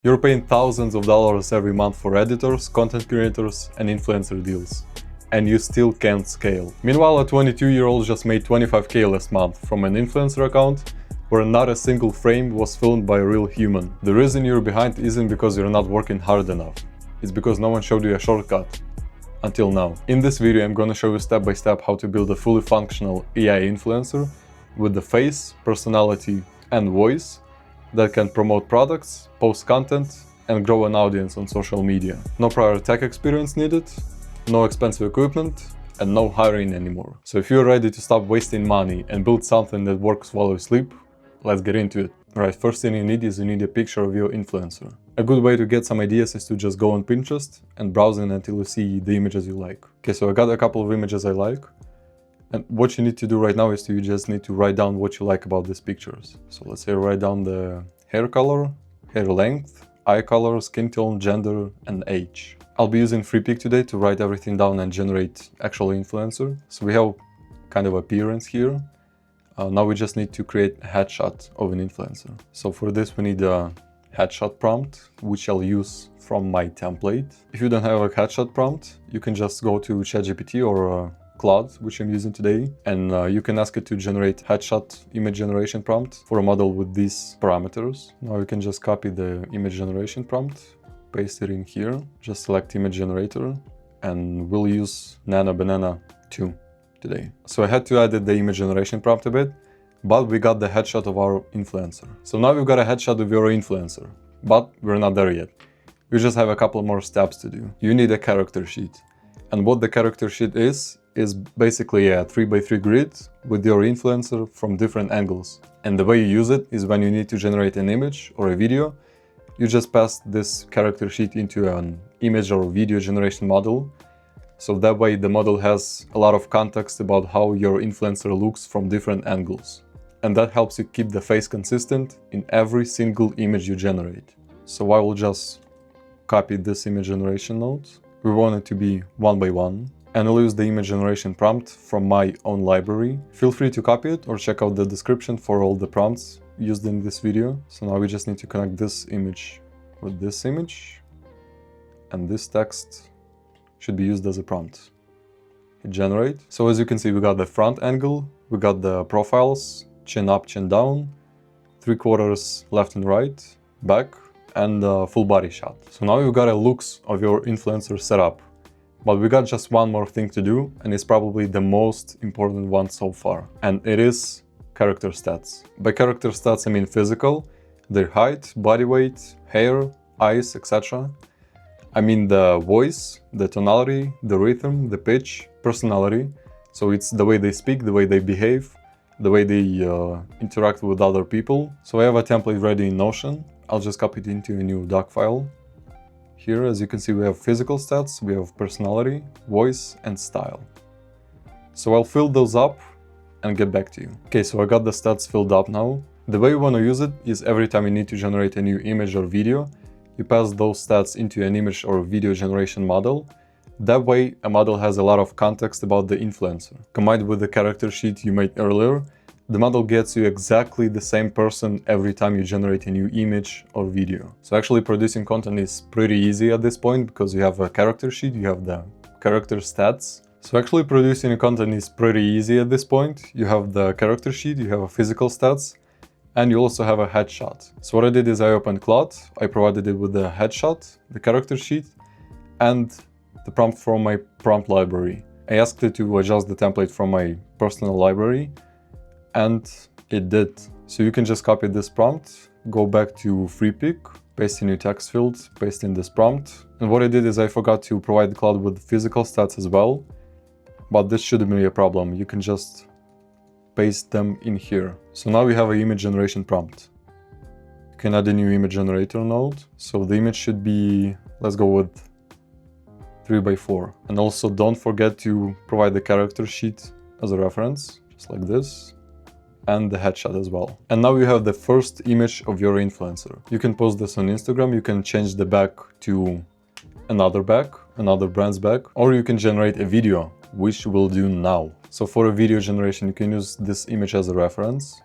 You're paying thousands of dollars every month for editors, content creators, and influencer deals. And you still can't scale. Meanwhile, a 22-year-old just made 25K last month from an influencer account where not a single frame was filmed by a real human. The reason you're behind isn't because you're not working hard enough. It's because no one showed you a shortcut. Until now. In this video, I'm gonna show you step by step how to build a fully functional AI influencer with the face, personality, and voice that can promote products, post content, and grow an audience on social media. No prior tech experience needed, no expensive equipment, and no hiring anymore. So if you're ready to stop wasting money and build something that works while you sleep, let's get into it. Right, first thing you need a picture of your influencer. A good way to get some ideas is to just go on Pinterest and browse until you see the images you like. Okay, so I got a couple of images I like. And what you need to do right now is you just need to write down what you like about these pictures. So let's say write down the hair color, hair length, eye color, skin tone, gender, and age. I'll be using Freepik today to write everything down and generate actual influencer. So we have kind of appearance here. Now we just need to create a headshot of an influencer. So for this we need a headshot prompt, which I'll use from my template. If you don't have a headshot prompt, you can just go to ChatGPT or Claude, which I'm using today, and you can ask it to generate headshot image generation prompt for a model with these parameters. Now you can just copy the image generation prompt, paste it in here, just select image generator, and we'll use Nano Banana 2 today. So I had to edit the image generation prompt a bit, but we got the headshot of our influencer. So now we've got a headshot of your influencer, but we're not there yet. We just have a couple more steps to do. You need a character sheet. And what the character sheet is basically a 3x3 grid with your influencer from different angles. And the way you use it is when you need to generate an image or a video, you just pass this character sheet into an image or video generation model. So that way the model has a lot of context about how your influencer looks from different angles. And that helps you keep the face consistent in every single image you generate. So I will just copy this image generation node. We want it to be 1x1. And I'll use the image generation prompt from my own library. Feel free to copy it or check out the description for all the prompts used in this video. So now we just need to connect this image with this image. And this text should be used as a prompt. Hit generate. So as you can see, we got the front angle, we got the profiles, chin up, chin down, 3/4 left and right, back, and full body shot. So now you've got a looks of your influencer setup. But we got just one more thing to do, and it's probably the most important one so far. And it is character stats. By character stats, I mean physical, their height, body weight, hair, eyes, etc. I mean the voice, the tonality, the rhythm, the pitch, personality. So it's the way they speak, the way they behave, the way they interact with other people. So I have a template ready in Notion. I'll just copy it into a new doc file. Here, as you can see, we have physical stats, we have personality, voice, and style. So I'll fill those up and get back to you. Okay, so I got the stats filled up now. The way you want to use it is every time you need to generate a new image or video, you pass those stats into an image or video generation model. That way, a model has a lot of context about the influencer. Combined with the character sheet you made earlier, the model gets you exactly the same person every time you generate a new image or video. So actually producing content is pretty easy at this point because you have a character sheet, you have the character stats. So actually producing content is pretty easy at this point. You have the character sheet, you have a physical stats, and you also have a headshot. So what I did is I opened Claude, I provided it with the headshot, the character sheet, and the prompt from my prompt library. I asked it to adjust the template from my personal library, and it did. So you can just copy this prompt, go back to Freepik, paste in your text field, paste in this prompt. And what I did is I forgot to provide Claude with physical stats as well, but this shouldn't be a problem. You can just paste them in here. So now we have an image generation prompt. You can add a new image generator node. So the image should be, let's go with 3x4. And also don't forget to provide the character sheet as a reference, just like this. And the headshot as well. And now you have the first image of your influencer. You can post this on Instagram, you can change the back to another brand's back, or you can generate a video, which we'll do now. So for a video generation, you can use this image as a reference.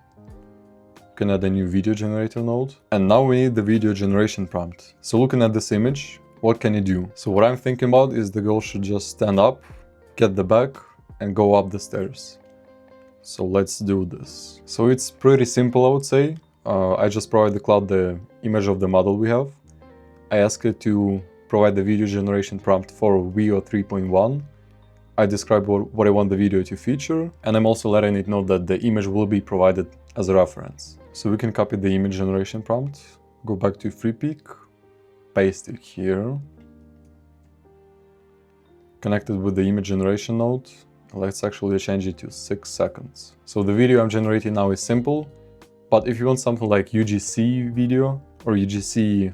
You can add a new video generator node. And now we need the video generation prompt. So looking at this image, what can you do? So what I'm thinking about is the girl should just stand up, get the bag, and go up the stairs. So let's do this. So it's pretty simple, I would say. I just provide the cloud the image of the model we have. I ask it to provide the video generation prompt for Veo 3.1. I describe what I want the video to feature, and I'm also letting it know that the image will be provided as a reference. So we can copy the image generation prompt, go back to FreePic, paste it here, connect it with the image generation node. Let's actually change it to 6 seconds. So the video I'm generating now is simple, but if you want something like UGC video or UGC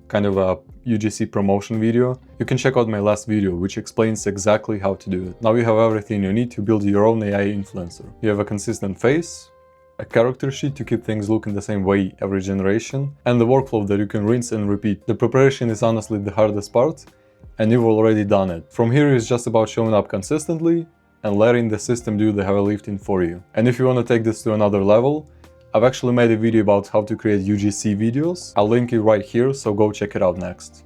kind of a UGC promotion video, you can check out my last video, which explains exactly how to do it. Now you have everything you need to build your own AI influencer. You have a consistent face, a character sheet to keep things looking the same way every generation, and the workflow that you can rinse and repeat. The preparation is honestly the hardest part, and you've already done it. From here it's just about showing up consistently and letting the system do the heavy lifting for you. And if you want to take this to another level, I've actually made a video about how to create UGC videos. I'll link it right here, so go check it out next.